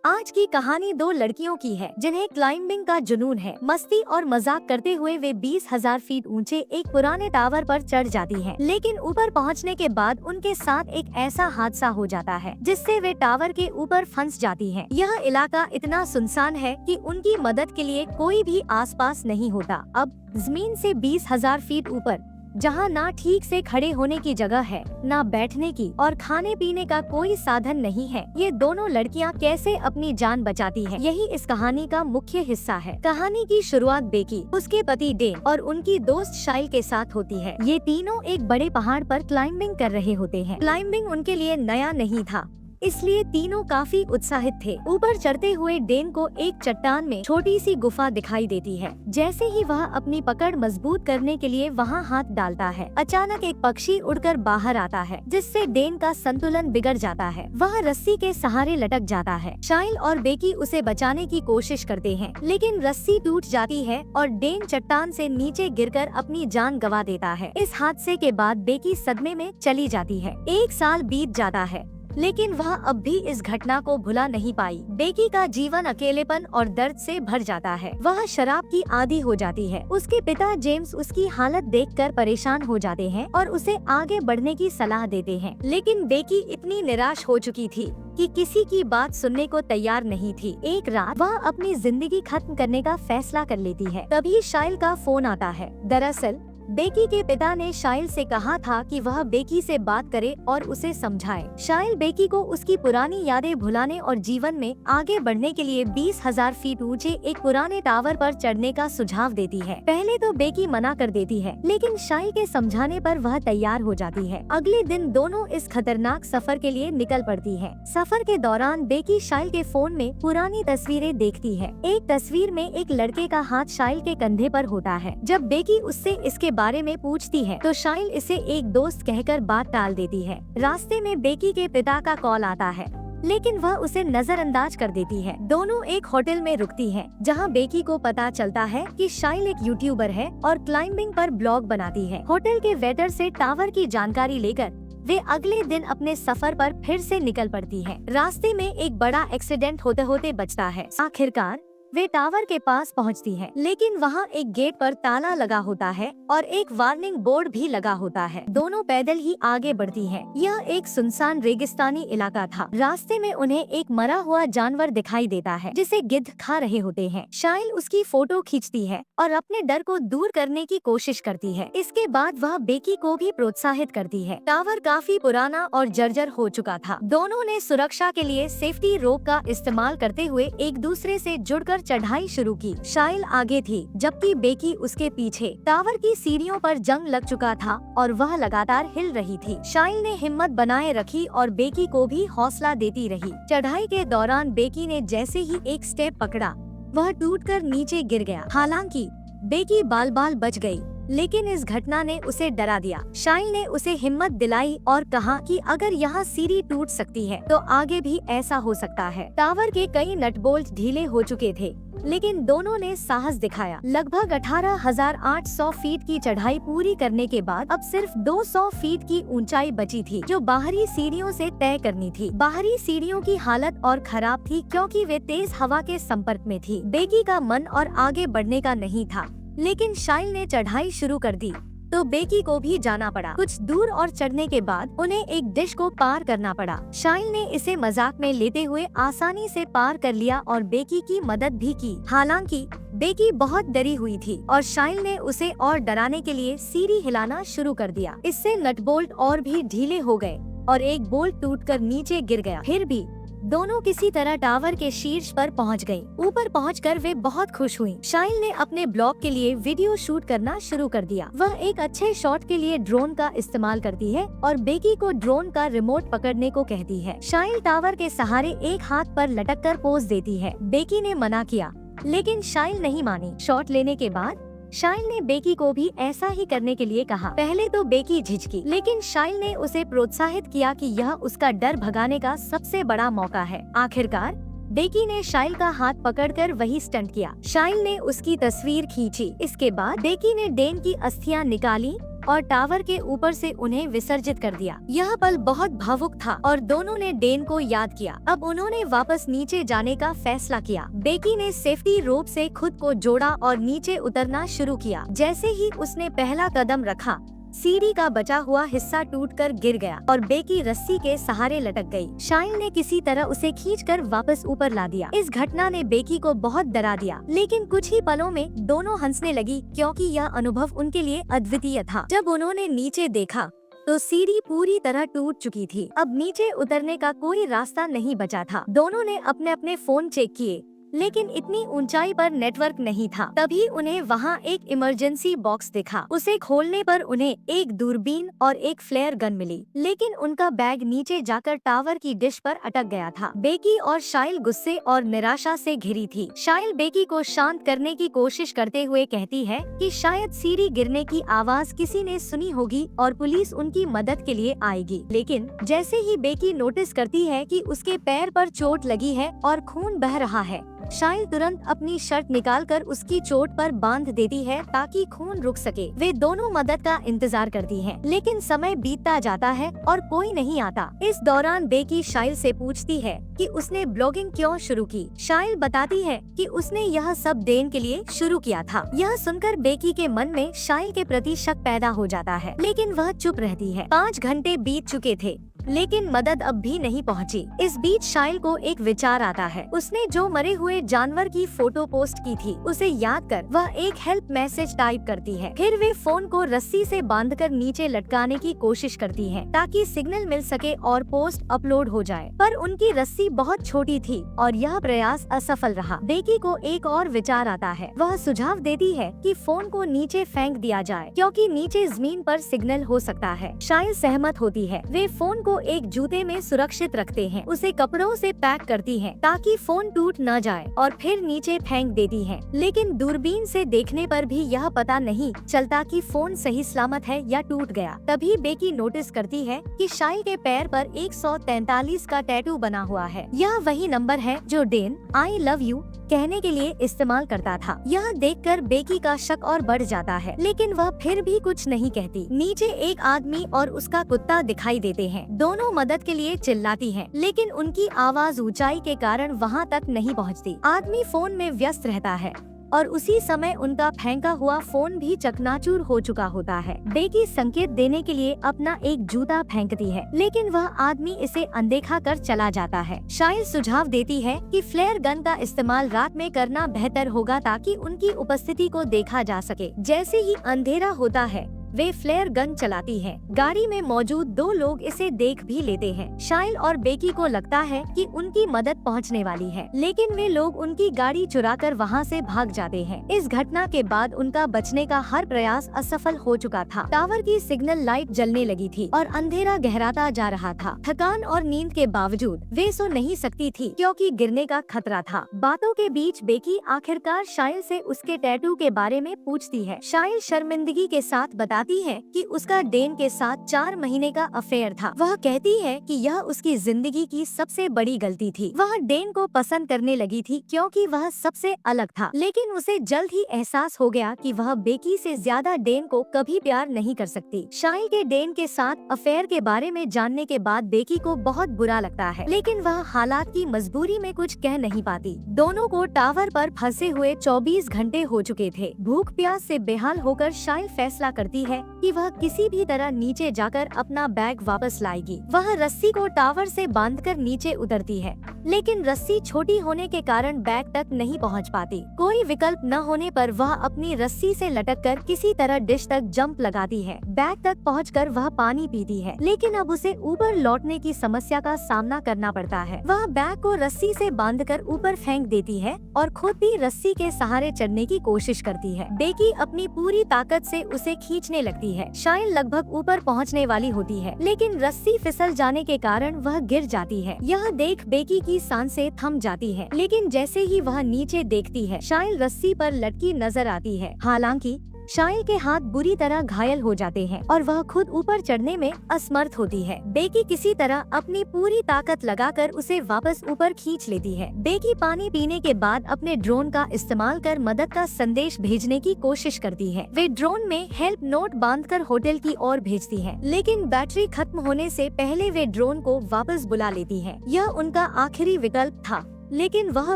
आज की कहानी दो लड़कियों की है जिन्हें क्लाइंबिंग का जुनून है। मस्ती और मजाक करते हुए वे 20,000 फीट ऊंचे एक पुराने टावर पर चढ़ जाती हैं। लेकिन ऊपर पहुंचने के बाद उनके साथ एक ऐसा हादसा हो जाता है जिससे वे टावर के ऊपर फंस जाती हैं। यह इलाका इतना सुनसान है कि उनकी मदद के लिए कोई भी आसपास नहीं होता। अब जमीन से 20,000 फीट ऊपर, जहां ना ठीक से खड़े होने की जगह है, ना बैठने की, और खाने पीने का कोई साधन नहीं है, ये दोनों लड़कियां कैसे अपनी जान बचाती हैं? यही इस कहानी का मुख्य हिस्सा है। कहानी की शुरुआत बेकी, उसके पति डेन और उनकी दोस्त शाइल के साथ होती है। ये तीनों एक बड़े पहाड़ पर क्लाइंबिंग कर रहे होते हैं। क्लाइंबिंग उनके लिए नया नहीं था, इसलिए तीनों काफी उत्साहित थे। ऊपर चढ़ते हुए डेन को एक चट्टान में छोटी सी गुफा दिखाई देती है। जैसे ही वह अपनी पकड़ मजबूत करने के लिए वहां हाथ डालता है, अचानक एक पक्षी उड़कर बाहर आता है, जिससे डेन का संतुलन बिगड़ जाता है। वह रस्सी के सहारे लटक जाता है। शाइल और बेकी उसे बचाने की कोशिश करते हैं, लेकिन रस्सी टूट जाती है और डेन चट्टान से नीचे गिरकर अपनी जान गंवा देता है। इस हादसे के बाद बेकी सदमे में चली जाती है। 1 साल बीत जाता है, लेकिन वह अब भी इस घटना को भुला नहीं पाई। बेकी का जीवन अकेलेपन और दर्द से भर जाता है। वह शराब की आदी हो जाती है। उसके पिता जेम्स उसकी हालत देखकर परेशान हो जाते हैं और उसे आगे बढ़ने की सलाह देते हैं, लेकिन बेकी इतनी निराश हो चुकी थी कि किसी की बात सुनने को तैयार नहीं थी। एक रात वह अपनी जिंदगी खत्म करने का फैसला कर लेती है। तभी शाइल का फोन आता है। दरअसल बेकी के पिता ने शाइल से कहा था कि वह बेकी से बात करे और उसे समझाए। शाइल बेकी को उसकी पुरानी यादें भुलाने और जीवन में आगे बढ़ने के लिए 20,000 फीट ऊंचे एक पुराने टावर पर चढ़ने का सुझाव देती है। पहले तो बेकी मना कर देती है, लेकिन शाइल के समझाने पर वह तैयार हो जाती है। अगले दिन दोनों इस खतरनाक सफर के लिए निकल पड़ती है। सफर के दौरान बेकी शाइल के फोन में पुरानी तस्वीरें देखती है। एक तस्वीर में एक लड़के का हाथ शाइल के कंधे पर होता है। जब बेकी उससे इसके बारे में पूछती है तो शाइल इसे एक दोस्त कहकर बात टाल देती है। रास्ते में बेकी के पिता का कॉल आता है, लेकिन वह उसे नजरअंदाज कर देती है। दोनों एक होटल में रुकती हैं, जहां बेकी को पता चलता है कि शाइल एक यूट्यूबर है और क्लाइंबिंग पर ब्लॉग बनाती है। होटल के वेटर से टावर की जानकारी लेकर वे अगले दिन अपने सफर पर फिर से निकल पड़ती है। रास्ते में एक बड़ा एक्सीडेंट होते होते बचता है। आखिरकार वे टावर के पास पहुंचती हैं, लेकिन वहां एक गेट पर ताला लगा होता है और एक वार्निंग बोर्ड भी लगा होता है। दोनों पैदल ही आगे बढ़ती हैं। यह एक सुनसान रेगिस्तानी इलाका था। रास्ते में उन्हें एक मरा हुआ जानवर दिखाई देता है, जिसे गिद्ध खा रहे होते हैं। शाइल उसकी फोटो खींचती है और अपने डर को दूर करने की कोशिश करती है। इसके बाद वह बेकी को भी प्रोत्साहित करती है। टावर काफी पुराना और जर्जर हो चुका था। दोनों ने सुरक्षा के लिए सेफ्टी रोप का इस्तेमाल करते हुए एक दूसरे से जुड़कर चढ़ाई शुरू की। शाइल आगे थी, जबकि बेकी उसके पीछे। टावर की सीढ़ियों पर जंग लग चुका था और वह लगातार हिल रही थी। शाइल ने हिम्मत बनाए रखी और बेकी को भी हौसला देती रही। चढ़ाई के दौरान बेकी ने जैसे ही एक स्टेप पकड़ा, वह टूटकर नीचे गिर गया। हालांकि बेकी बाल बाल बच गई, लेकिन इस घटना ने उसे डरा दिया। शाइल ने उसे हिम्मत दिलाई और कहा कि अगर यहाँ सीढ़ी टूट सकती है तो आगे भी ऐसा हो सकता है। टावर के कई नट बोल्ट ढीले हो चुके थे, लेकिन दोनों ने साहस दिखाया। लगभग 18,800 फीट की चढ़ाई पूरी करने के बाद अब सिर्फ 200 फीट की ऊंचाई बची थी, जो बाहरी सीढ़ियों से तय करनी थी। बाहरी सीढ़ियों की हालत और खराब थी, क्योंकि वे तेज हवा के संपर्क में थी। बेकी का मन और आगे बढ़ने का नहीं था, लेकिन शाइल ने चढ़ाई शुरू कर दी तो बेकी को भी जाना पड़ा। कुछ दूर और चढ़ने के बाद उन्हें एक डिश को पार करना पड़ा। शाइल ने इसे मजाक में लेते हुए आसानी से पार कर लिया और बेकी की मदद भी की। हालांकि बेकी बहुत डरी हुई थी और शाइल ने उसे और डराने के लिए सीढ़ी हिलाना शुरू कर दिया। इससे नट बोल्ट और भी ढीले हो गए और एक बोल्ट टूटकर नीचे गिर गया। फिर भी दोनों किसी तरह टावर के शीर्ष पर पहुंच गईं। ऊपर पहुंचकर वे बहुत खुश हुईं। शाइल ने अपने ब्लॉग के लिए वीडियो शूट करना शुरू कर दिया। वह एक अच्छे शॉट के लिए ड्रोन का इस्तेमाल करती है और बेकी को ड्रोन का रिमोट पकड़ने को कहती है। शाइल टावर के सहारे एक हाथ पर लटक कर पोज देती है। बेकी ने मना किया, लेकिन शाइल नहीं मानी। शॉट लेने के बाद शाइल ने बेकी को भी ऐसा ही करने के लिए कहा। पहले तो बेकी झिझकी, लेकिन शाइल ने उसे प्रोत्साहित किया कि यह उसका डर भगाने का सबसे बड़ा मौका है। आखिरकार बेकी ने शाइल का हाथ पकड़कर वही स्टंट किया। शाइल ने उसकी तस्वीर खींची। इसके बाद बेकी ने डेन की अस्थियां निकाली और टावर के ऊपर से उन्हें विसर्जित कर दिया। यह पल बहुत भावुक था और दोनों ने डेन को याद किया। अब उन्होंने वापस नीचे जाने का फैसला किया। बेकी ने सेफ्टी रोप से खुद को जोड़ा और नीचे उतरना शुरू किया। जैसे ही उसने पहला कदम रखा, सीढ़ी का बचा हुआ हिस्सा टूटकर गिर गया और बेकी रस्सी के सहारे लटक गई। शाइल ने किसी तरह उसे खींचकर वापस ऊपर ला दिया। इस घटना ने बेकी को बहुत डरा दिया, लेकिन कुछ ही पलों में दोनों हंसने लगी क्योंकि यह अनुभव उनके लिए अद्वितीय था। जब उन्होंने नीचे देखा तो सीढ़ी पूरी तरह टूट चुकी थी। अब नीचे उतरने का कोई रास्ता नहीं बचा था। दोनों ने अपने अपने फोन चेक किए, लेकिन इतनी ऊंचाई पर नेटवर्क नहीं था। तभी उन्हें वहां एक इमरजेंसी बॉक्स दिखा। उसे खोलने पर उन्हें एक दूरबीन और एक फ्लेयर गन मिली, लेकिन उनका बैग नीचे जाकर टावर की डिश पर अटक गया था। बेकी और शाइल गुस्से और निराशा से घिरी थी। शाइल बेकी को शांत करने की कोशिश करते हुए कहती है कि शायद सीढ़ी गिरने की आवाज किसी ने सुनी होगी और पुलिस उनकी मदद के लिए आएगी। लेकिन जैसे ही बेकी नोटिस करती है कि उसके पैर पर चोट लगी है और खून बह रहा है, शाइल तुरंत अपनी शर्ट निकालकर उसकी चोट पर बांध देती है ताकि खून रुक सके। वे दोनों मदद का इंतजार करती हैं, लेकिन समय बीतता जाता है और कोई नहीं आता। इस दौरान बेकी शाइल से पूछती है कि उसने ब्लॉगिंग क्यों शुरू की। शाइल बताती है कि उसने यह सब डेन के लिए शुरू किया था। यह सुनकर बेकी के मन में शाइल के प्रति शक पैदा हो जाता है, लेकिन वह चुप रहती है। 5 घंटे बीत चुके थे, लेकिन मदद अब भी नहीं पहुंची। इस बीच शाइल को एक विचार आता है। उसने जो मरे हुए जानवर की फोटो पोस्ट की थी, उसे याद कर वह एक हेल्प मैसेज टाइप करती है। फिर वे फोन को रस्सी से बांधकर नीचे लटकाने की कोशिश करती है ताकि सिग्नल मिल सके और पोस्ट अपलोड हो जाए, पर उनकी रस्सी बहुत छोटी थी और यह प्रयास असफल रहा। बेकी को एक और विचार आता है। वह सुझाव देती है कि फोन को नीचे फेंक दिया जाए क्योंकि नीचे जमीन पर सिग्नल हो सकता है। शाइल सहमत होती है। वे फोन को एक जूते में सुरक्षित रखते हैं, उसे कपड़ों से पैक करती हैं ताकि फोन टूट न जाए और फिर नीचे फेंक देती हैं। लेकिन दूरबीन से देखने पर भी यह पता नहीं चलता कि फोन सही सलामत है या टूट गया। तभी बेकी नोटिस करती है कि शाइल के पैर पर 143 का टैटू बना हुआ है। यह वही नंबर है जो डेन आई लव यू कहने के लिए इस्तेमाल करता था। यह देखकर बेकी का शक और बढ़ जाता है, लेकिन वह फिर भी कुछ नहीं कहती। नीचे एक आदमी और उसका कुत्ता दिखाई देते हैं। दोनों मदद के लिए चिल्लाती हैं, लेकिन उनकी आवाज ऊंचाई के कारण वहां तक नहीं पहुंचती। आदमी फोन में व्यस्त रहता है और उसी समय उनका फेंका हुआ फोन भी चकनाचूर हो चुका होता है। बेकी संकेत देने के लिए अपना एक जूता फेंकती है, लेकिन वह आदमी इसे अनदेखा कर चला जाता है। शाइल सुझाव देती है कि फ्लेयर गन का इस्तेमाल रात में करना बेहतर होगा ताकि उनकी उपस्थिति को देखा जा सके। जैसे ही अंधेरा होता है, वे फ्लेयर गन चलाती हैं। गाड़ी में मौजूद 2 लोग इसे देख भी लेते हैं। शाइल और बेकी को लगता है कि उनकी मदद पहुंचने वाली है, लेकिन वे लोग उनकी गाड़ी चुराकर वहां से भाग जाते हैं। इस घटना के बाद उनका बचने का हर प्रयास असफल हो चुका था। टावर की सिग्नल लाइट जलने लगी थी और अंधेरा गहराता जा रहा था। थकान और नींद के बावजूद वे सो नहीं सकती थी क्योंकि गिरने का खतरा था। बातों के बीच बेकी आखिरकार शाइल से उसके टैटू के बारे में पूछती है। शाइल शर्मिंदगी के साथ बताती है कि उसका डेन के साथ 4 महीने का अफेयर था। वह कहती है कि यह उसकी जिंदगी की सबसे बड़ी गलती थी। वह डेन को पसंद करने लगी थी क्योंकि वह सबसे अलग था, लेकिन उसे जल्द ही एहसास हो गया कि वह बेकी से ज्यादा डेन को कभी प्यार नहीं कर सकती। शाइल के डेन के साथ अफेयर के बारे में जानने के बाद बेकी को बहुत बुरा लगता है, लेकिन वह हालात की मजबूरी में कुछ कह नहीं पाती। दोनों को टावर पर फंसे हुए 24 घंटे हो चुके थे। भूख प्यास से बेहाल होकर शाइल फैसला करती है कि वह किसी भी तरह नीचे जाकर अपना बैग वापस लाएगी। वह रस्सी को टावर से बांधकर नीचे उतरती है, लेकिन रस्सी छोटी होने के कारण बैग तक नहीं पहुंच पाती। कोई विकल्प न होने पर वह अपनी रस्सी से लटककर किसी तरह डिश तक जंप लगाती है। बैग तक पहुंचकर वह पानी पीती है, लेकिन अब उसे ऊपर लौटने की समस्या का सामना करना पड़ता है। वह बैग को रस्सी से बांधकर ऊपर फेंक देती है और खुद भी रस्सी के सहारे चढ़ने की कोशिश करती है। बेकी अपनी पूरी ताकत से उसे खींचने लगती है। शाइल लगभग ऊपर पहुंचने वाली होती है, लेकिन रस्सी फिसल जाने के कारण वह गिर जाती है। यह देख बेकी की सांसें थम जाती है, लेकिन जैसे ही वह नीचे देखती है, शाइल रस्सी पर लटकी नजर आती है। हालांकि शाइल के हाथ बुरी तरह घायल हो जाते हैं और वह खुद ऊपर चढ़ने में असमर्थ होती है। बेकी किसी तरह अपनी पूरी ताकत लगाकर उसे वापस ऊपर खींच लेती है। बेकी पानी पीने के बाद अपने ड्रोन का इस्तेमाल कर मदद का संदेश भेजने की कोशिश करती है। वे ड्रोन में हेल्प नोट बांधकर होटल की ओर भेजती है, लेकिन बैटरी खत्म होने से पहले वे ड्रोन को वापस बुला लेती है। यह उनका आखिरी विकल्प था, लेकिन वह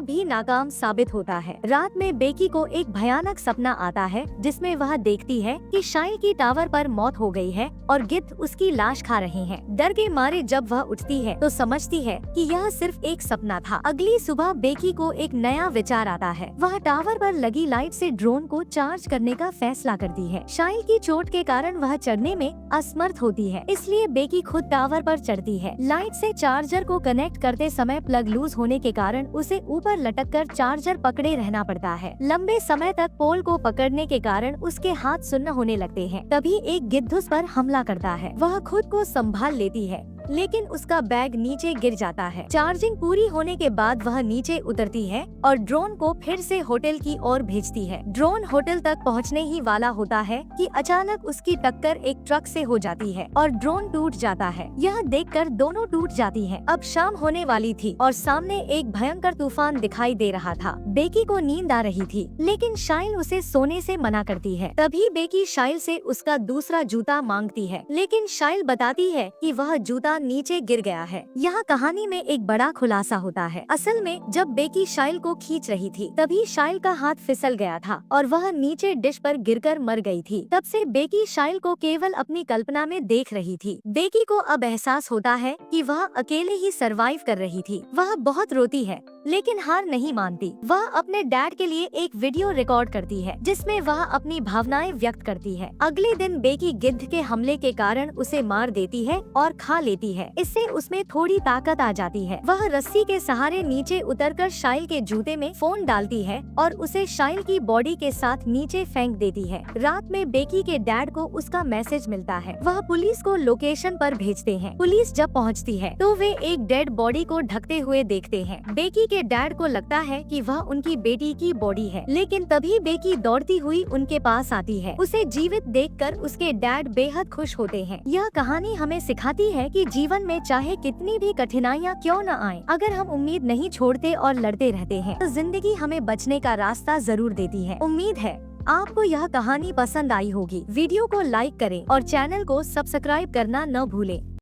भी नाकाम साबित होता है। रात में बेकी को एक भयानक सपना आता है जिसमें वह देखती है कि शाइल की टावर पर मौत हो गई है और गिद्ध उसकी लाश खा रहे हैं। डर के मारे जब वह उठती है तो समझती है कि यह सिर्फ एक सपना था। अगली सुबह बेकी को एक नया विचार आता है। वह टावर पर लगी लाइट से ड्रोन को चार्ज करने का फैसला करती है। शाइल की चोट के कारण वह चढ़ने में असमर्थ होती है, इसलिए बेकी खुद टावर पर चढ़ती है। लाइट से चार्जर को कनेक्ट करते समय प्लग लूज होने के कारण उसे ऊपर लटककर चार्जर पकड़े रहना पड़ता है। लंबे समय तक पोल को पकड़ने के कारण उसके हाथ सुन्न होने लगते हैं। तभी एक गिद्ध उस पर हमला करता है। वह खुद को संभाल लेती है, लेकिन उसका बैग नीचे गिर जाता है। चार्जिंग पूरी होने के बाद वह नीचे उतरती है और ड्रोन को फिर से होटल की ओर भेजती है। ड्रोन होटल तक पहुंचने ही वाला होता है कि अचानक उसकी टक्कर एक ट्रक से हो जाती है और ड्रोन टूट जाता है। यह देखकर दोनों टूट जाती हैं। अब शाम होने वाली थी और सामने एक भयंकर तूफान दिखाई दे रहा था। बेकी को नींद आ रही थी, लेकिन शाइल उसे सोने से मना करती है। तभी बेकी शाइल से उसका दूसरा जूता मांगती है, लेकिन शाइल बताती है कि वह जूता नीचे गिर गया है। यहाँ कहानी में एक बड़ा खुलासा होता है। असल में जब बेकी शाइल को खींच रही थी, तभी शाइल का हाथ फिसल गया था और वह नीचे डिश पर गिरकर मर गई थी। तब से बेकी शाइल को केवल अपनी कल्पना में देख रही थी। बेकी को अब एहसास होता है कि वह अकेले ही सरवाइव कर रही थी। वह बहुत रोती है, लेकिन हार नहीं मानती। वह अपने डैड के लिए एक वीडियो रिकॉर्ड करती है, जिसमें वह अपनी भावनाएं व्यक्त करती है। अगले दिन बेकी गिद्ध के हमले के कारण उसे मार देती है और खा लेती है। इससे उसमें थोड़ी ताकत आ जाती है। वह रस्सी के सहारे नीचे उतरकर शाइल के जूते में फोन डालती है और उसे शाइल की बॉडी के साथ नीचे फेंक देती है। रात में बेकी के डैड को उसका मैसेज मिलता है। वह पुलिस को लोकेशन पर भेजते हैं। पुलिस जब पहुंचती है तो वे एक डेड बॉडी को ढकते हुए देखते हैं। बेकी के डैड को लगता है कि वह उनकी बेटी की बॉडी है, लेकिन तभी बेकी दौड़ती हुई उनके पास आती है। उसे जीवित देखकर उसके डैड बेहद खुश होते हैं। यह कहानी हमें सिखाती है कि जीवन में चाहे कितनी भी कठिनाइयाँ क्यों न आए, अगर हम उम्मीद नहीं छोड़ते और लड़ते रहते हैं तो जिंदगी हमें बचने का रास्ता जरूर देती है। उम्मीद है आपको यह कहानी पसंद आई होगी। वीडियो को लाइक करें और चैनल को सब्सक्राइब करना न भूलें।